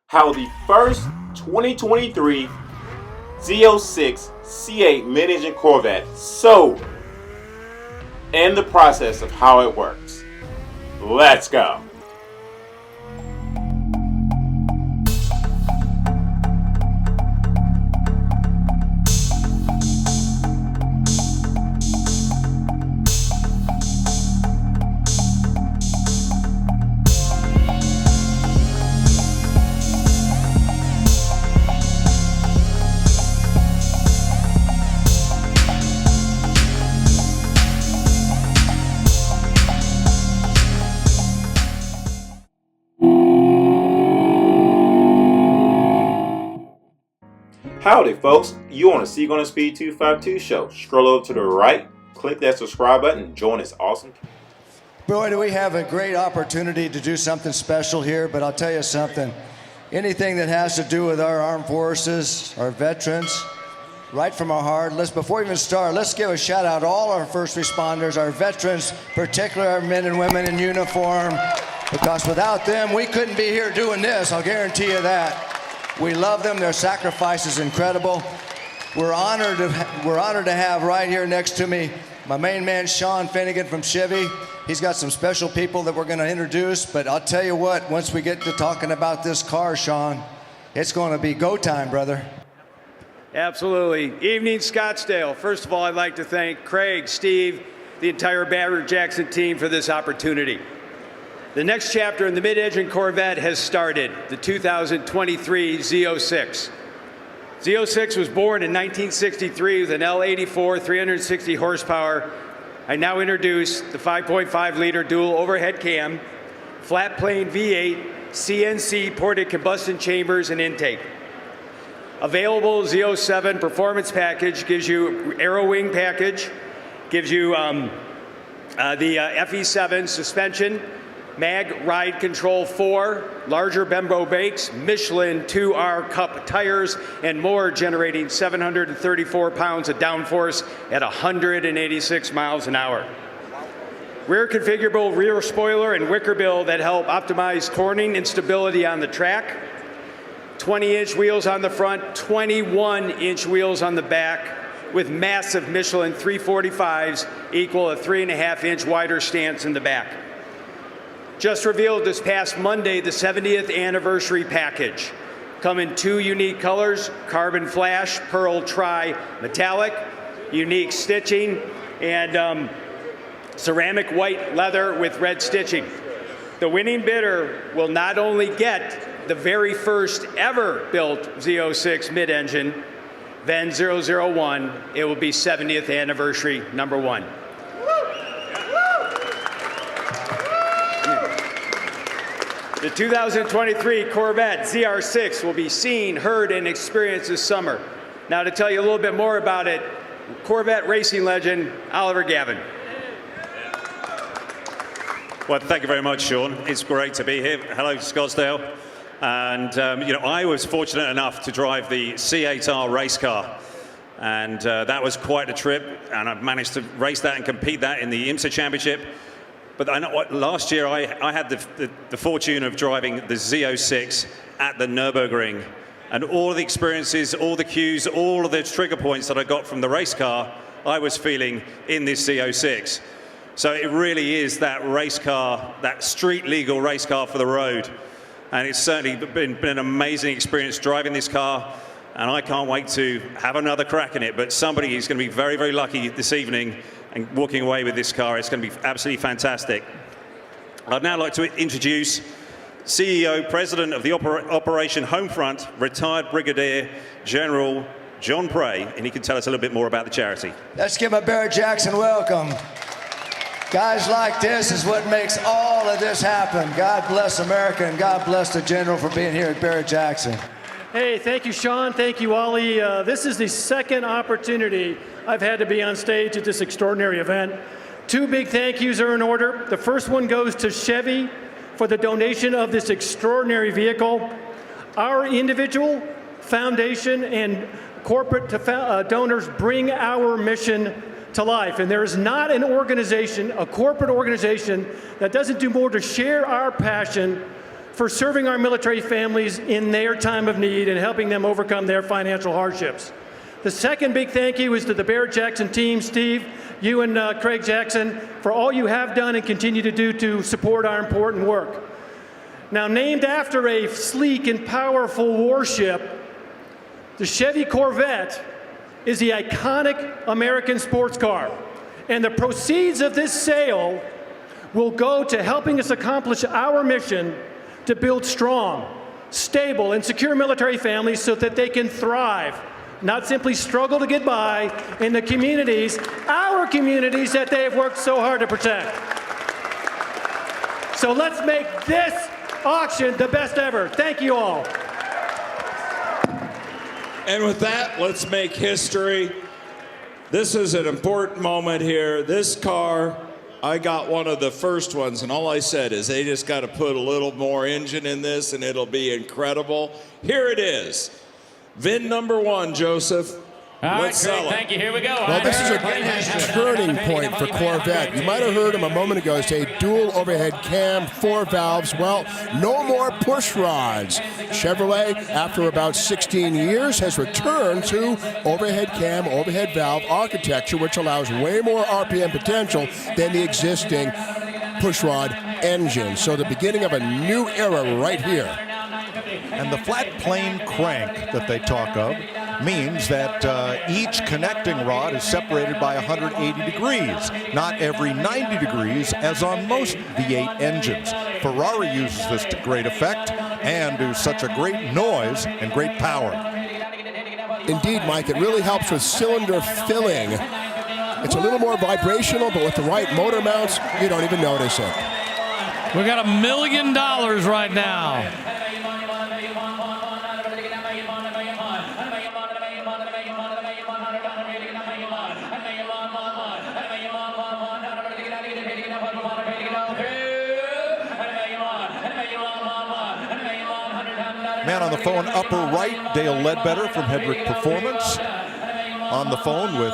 how the first 2023 Z06 C8 Mid Engine Corvette sold, and the process of how it works. Let's go. Howdy folks, you on the Seagull and Speed 252 show. Scroll over to the right, click that subscribe button, and join this awesome. Boy, do we have a great opportunity to do something special here, but I'll tell you something. Anything that has to do with our armed forces, our veterans, right from our heart. Before we even start, let's give a shout out to all our first responders, our veterans, particularly our men and women in uniform, because without them, we couldn't be here doing this, I'll guarantee you that. We love them. Their sacrifice is incredible. We're honored to have right here next to me my main man, Sean Finnegan from Chevy. He's got some special people that we're going to introduce, but I'll tell you what, once we get to talking about this car, Sean, it's going to be go time, brother. Absolutely. Evening, Scottsdale. First of all, I'd like to thank Craig, Steve, the entire Barrett-Jackson team for this opportunity. The next chapter in the mid-engine Corvette has started, the 2023 Z06. Z06 was born in 1963 with an L84 360 horsepower. I now introduce the 5.5-liter dual overhead cam, flat plane V8, CNC ported combustion chambers and intake. Available Z07 performance package gives you aero wing package, gives you the FE7 suspension, Mag Ride Control 4, larger Bembo brakes, Michelin 2R Cup tires, and more, generating 734 pounds of downforce at 186 miles an hour. Rear configurable rear spoiler and wicker bill that help optimize cornering and stability on the track. 20-inch wheels on the front, 21-inch wheels on the back, with massive Michelin 345s equal a 3.5-inch wider stance in the back. Just revealed this past Monday the 70th anniversary package. Come in two unique colors, carbon flash, pearl tri-metallic, unique stitching, and ceramic white leather with red stitching. The winning bidder will not only get the very first ever built Z06 mid-engine, then 001, it will be 70th anniversary number 1. The 2023 Corvette ZR6 will be seen, heard, and experienced this summer. Now to tell you a little bit more about it, Corvette racing legend, Oliver Gavin. Well, thank you very much, Sean. It's great to be here. Hello, Scottsdale. And, I was fortunate enough to drive the C8R race car. And that was quite a trip. And I've managed to race that and compete that in the IMSA Championship. But I know what, last year I had the fortune of driving the Z06 at the Nürburgring. And all the experiences, all the cues, all of the trigger points that I got from the race car, I was feeling in this Z06. So it really is that race car, that street legal race car for the road. And it's certainly been an amazing experience driving this car. And I can't wait to have another crack in it. But somebody is going to be very, very lucky this evening and walking away with this car. It's going to be absolutely fantastic. I'd now like to introduce CEO, President of the Operation Homefront, retired Brigadier General John Prey, and he can tell us a little bit more about the charity. Let's give a Barrett-Jackson welcome. Guys like this is what makes all of this happen. God bless America, and God bless the General for being here at Barrett-Jackson. Hey, thank you, Sean. Thank you, Ollie. This is the second opportunity I've had to be on stage at this extraordinary event. Two big thank yous are in order. The first one goes to Chevy for the donation of this extraordinary vehicle. Our individual, foundation, and corporate donors bring our mission to life. And there is not an organization, a corporate organization, that doesn't do more to share our passion for serving our military families in their time of need and helping them overcome their financial hardships. The second big thank you is to the Barrett Jackson team, Steve, you and Craig Jackson, for all you have done and continue to do to support our important work. Now, named after a sleek and powerful warship, the Chevy Corvette is the iconic American sports car. And the proceeds of this sale will go to helping us accomplish our mission to build strong, stable, and secure military families so that they can thrive, not simply struggle to get by in the communities, our communities that they have worked so hard to protect. So let's make this auction the best ever. Thank you all. And with that, let's make history. This is an important moment here. This car, I got one of the first ones, and all I said is they just got to put a little more engine in this, and it'll be incredible. Here it is. VIN number 1, Joseph. All right, Let's sell it. thank you. Here we go. Well, this is a turning point for Corvette. You might have heard him a moment ago say dual overhead cam, 4 valves. Well, no more push rods. Chevrolet, after about 16 years, has returned to overhead cam, overhead valve architecture, which allows way more RPM potential than the existing pushrod engine. So the beginning of a new era right here. And the flat plane crank that they talk of means that each connecting rod is separated by 180 degrees, not every 90 degrees as on most V8 engines. Ferrari uses this to great effect and do such a great noise and great power. Indeed, Mike, it really helps with cylinder filling. It's a little more vibrational, but with the right motor mounts, you don't even notice it. We got $1 million right now. Man on the phone, upper right, Dale Ledbetter from Hedrick Performance. On the phone with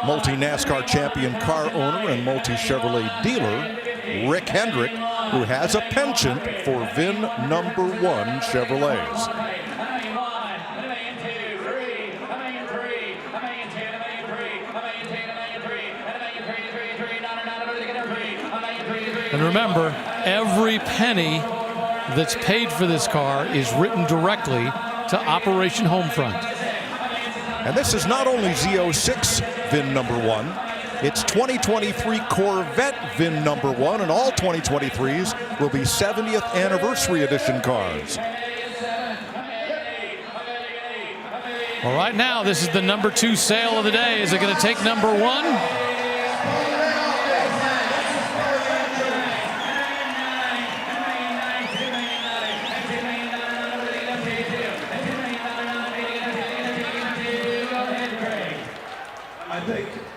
multi-NASCAR champion car owner and multi-Chevrolet dealer, Rick Hendrick, who has a penchant for VIN number 1 Chevrolets. And remember, every penny that's paid for this car is written directly to Operation Homefront. And this is not only Z06 VIN number 1, it's 2023 Corvette VIN number 1, and all 2023s will be 70th anniversary edition cars. Well, right now, this is the number 2 sale of the day. Is it going to take number 1?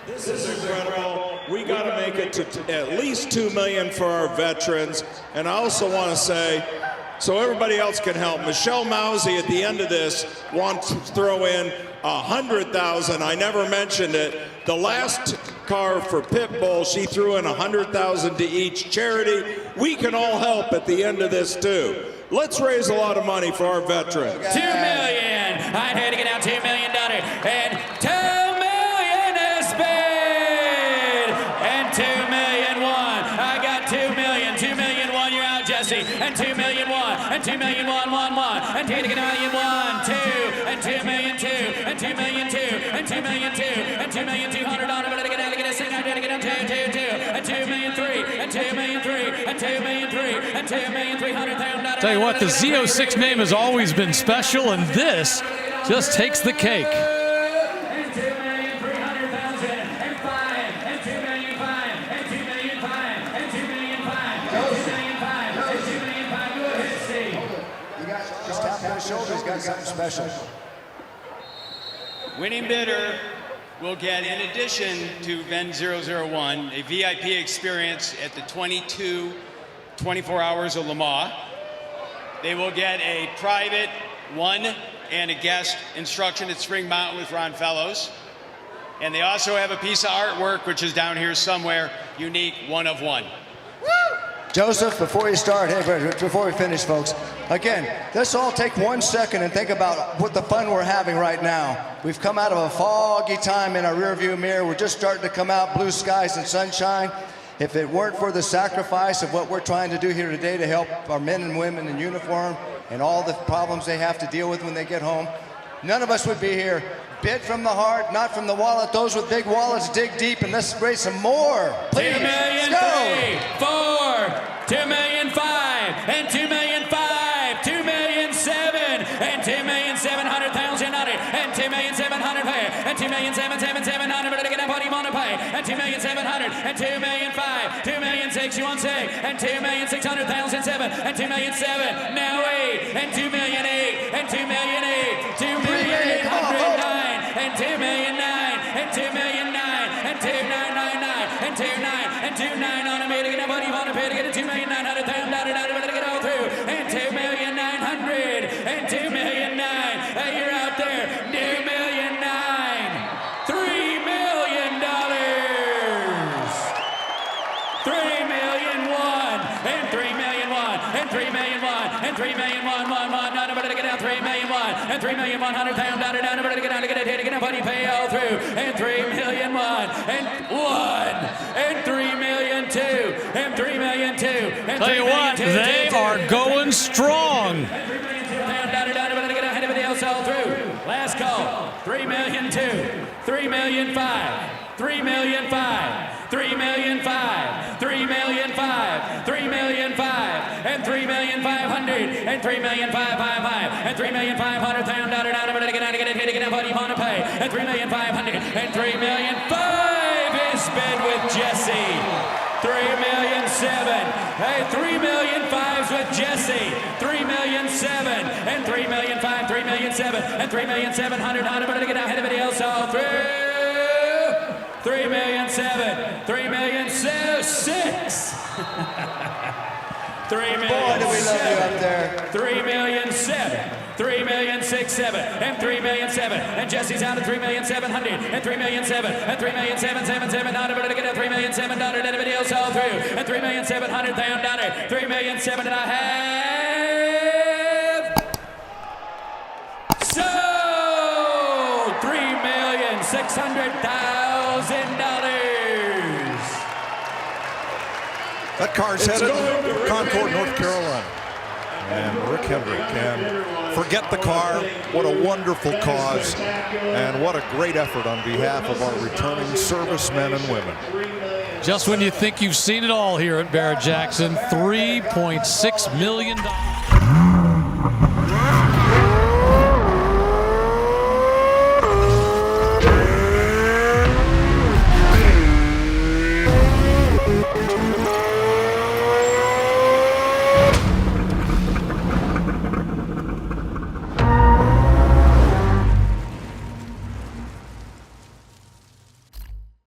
This is incredible. We got to make it to at least $2 million for our veterans. And I also want to say, so everybody else can help, Michelle Mousy at the end of this wants to throw in $100,000. I never mentioned it. The last car for Pitbull, she threw in $100,000 to each charity. We can all help at the end of this too. Let's raise a lot of money for our veterans. $2 million. I'd had to get out $2 million. And $2 million is bid. And $2 million won. I got $2 million. $2 million won. You're out, Jesse. And $2 million won. And $2 million won. And $2 million won. 2. And $2 million 2. And $2 million 2. And $2 million 2. And $2 million $200. But I get out. I get a sing. I got to get out 2. And $2 million 3. And $2 million 3. And $2 million 3. And $2 million $300,000. Tell you what, the Z06 name has always been special, and this just takes the cake. And $2 million $300,000. And 5. And $2 million 5. And $2 million 5. And $2 million 5. And $2 million 5. And $2 million 5. Go ahead, Steve. Just tap on his shoulder, he's got something special. Winning bidder will get, in addition to VIN 001, a VIP experience at the 24 Hours of Le Mans. They will get a private one and a guest instruction at Spring Mountain with Ron Fellows. And they also have a piece of artwork, which is down here somewhere, unique, one of one. Woo! Joseph, before you start, hey, before we finish, folks, again, let's all take 1 second and think about what the fun we're having right now. We've come out of a foggy time in our rearview mirror. We're just starting to come out, blue skies and sunshine. If it weren't for the sacrifice of what we're trying to do here today to help our men and women in uniform and all the problems they have to deal with when they get home, none of us would be here. Bid from the heart, not from the wallet. Those with big wallets, dig deep, and let's raise some more. Please, 2 million, let's go. 3, 4, 2 million, 5, and 2 million, 5, 2 million, 7, and 2 million, 700,000, and 2 million, 700, and 2 million, 700, but get up on him on a pay, and 2 million, 700, and 2 million, 5, 2 million, 6, you want 6, and 2 million, 600,000, 7, and 2 million, 7, now 8, and 2 million, 8, and 2 million, 8, 2 million, 809, and 2 million, 9, and 2 million, 9, and 2999, and 29, and 29 on a meter, get up on him on a pay to get a 2 million, 900,000, but get all through, and 2 million, 900, and 2 million, 9, you're out there, 2 million, 9, $3 million, 3 million, 1, and 3 million, 1, and 3 million, 1, and 3 million, 1, 1, 1, not about to get out, 3 million, 1, and 3 million, 100,000, down, about to get out, to get it, get a buddy pay all through, and 3 million, 1, and 3 million, 2, and 3 million, 2, and 3 million, 2. Tell you what, they are going strong. All through. Last call. 3 million 2, 3 million 5, 3 million 5, 3 million 5, 3 million 5, 3 million 5, and 3 million 500, and 3 million 555, and 3 million 500,000 down, but get out, get it, get out, what you want to pay, and 3 million 500, and 3 million 5 is bid with Jesse. 3 million 7, hey, 3 million 5s with Jesse, 3 million 7, and 3 million 5, 3 million 7, and 3 million 700, but to get out, anybody else all through, 3 million 7, 3 million 6, 3 million Boy, do we love you up there. 3 million 7, 3 million 6, 7, and 3 million 7, and Jesse's out at 3 million 700, and 3 million 7, and 3 million 7, 7, 7, but to get a 3 million 7, anybody else all through, and 3 million 700,000, 3 million 7, and I have sold $3,600,000. That car's headed to Concord, North Carolina. And Rick Hendrick can forget the car. What a wonderful cause. And what a great effort on behalf of our returning servicemen and women. Just when you think you've seen it all here at Barrett-Jackson, $3.6 million.